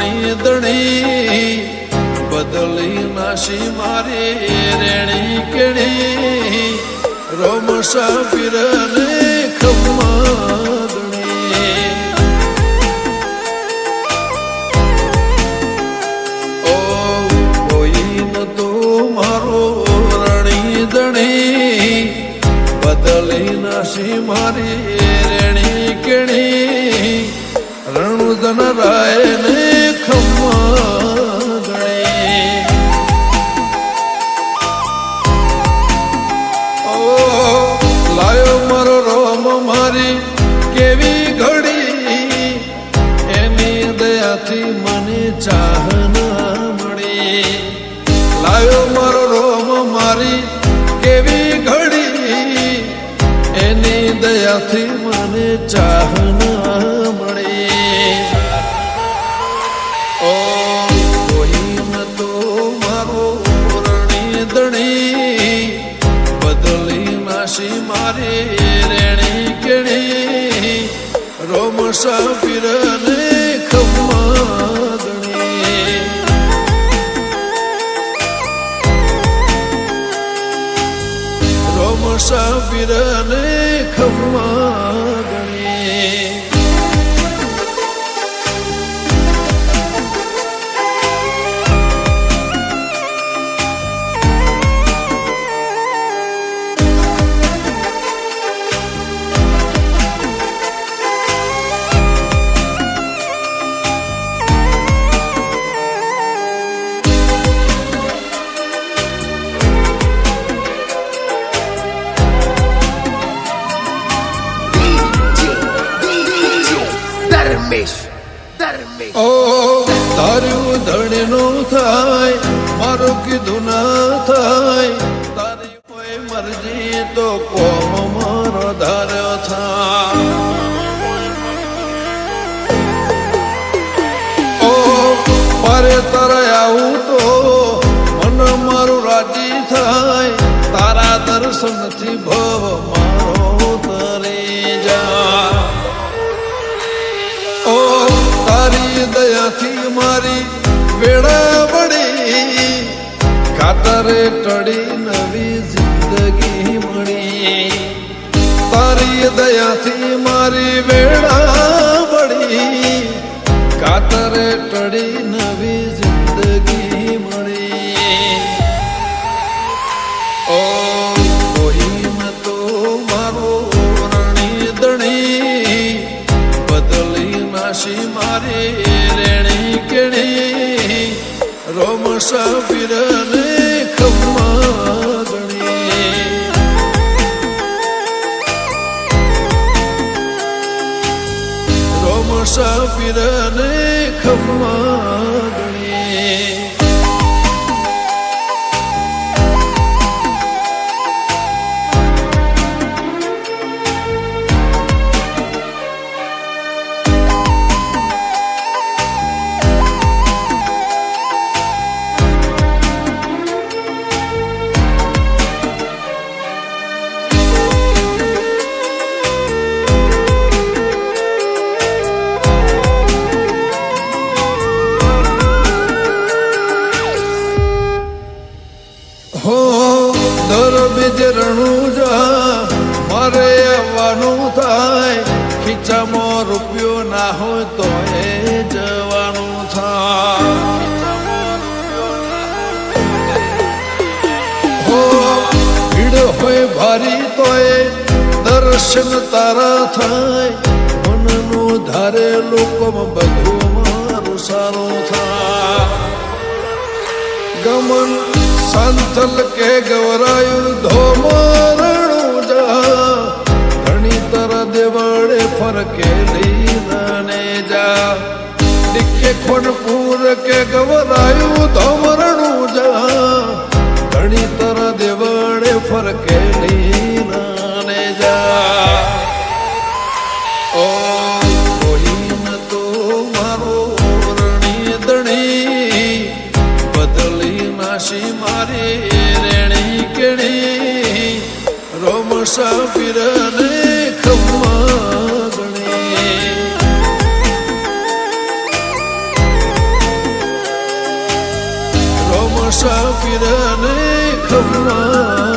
રણી દણી બદલી નાશી મારી રેણી કેણી રોમસા પીરને ખમ્માદણી ઓ કોઈ ન તો મારો રણી દણી બદલી નાશી મારી રેણી કેણી રણુદન રાય ને ખમ્માદણી ઓ લાયો મારો રોમ મારી કેવી ઘડી એની દયાથી મને ચાહના મળી લાયો મારો રોમ મારી કેવી ઘડી એની દયાથી મને ચાહના મળી ઓ કોઈ ન તો મારો રણી દણી બદલી નાશી મારી રેણી કેણી રોમસા પીરને ખમ્માદણી રોમસા પીરને ખમ્માદણી ઓ તારું ધણનું થાય મારું કીધું ના થાય તારી કોઈ મરજી તો કોમ મારો ધાર્યો થાય ઓ મારે તારે આવું તો મન મારું રાજી થાય તારા દર્શનથી ભવ મારો તરી જા ઓ તારી દયાથી મારી વેળા વળી ખાતરે ટળી નવી જિંદગી મળી તારી દયાથી મારી વેળા વળી ખાતરે ટળી નવી જિંદગી મળી ઓ કોઈ ન તો મારો રણી દણી બદલી નાશી મારી રેણી કેણી રોમસા પીરને ખમ્માદણી રોમસા પીરને ખમ્માદણી હો દર બીજ રણુજા મારે આવવાનું થાય ખીચામાં રૂપિયો ના હોય તો એ જવાનું થાય હો ભીડ હોય ભારી તો એ દર્શન તારા થાય મનનું ધારે લોકોમાં બધું મારું સારું થાય ગમન સંતલ કે ગવરાયું ધોમરણું જા ઘણી તર દેવળે ફરકે લીને જા ડિક્કે ખોનપુર કે ગવરાયું ધોમરણું જા ઘણી તર દેવળે ફરકે લીને જા ઓ કોઈ ન તો મારો રણી દણી બદલી નાશી મારી રેણી કેણી રોમસા પીરને ખમ્માદણી મુસાફિરને ખમ્મા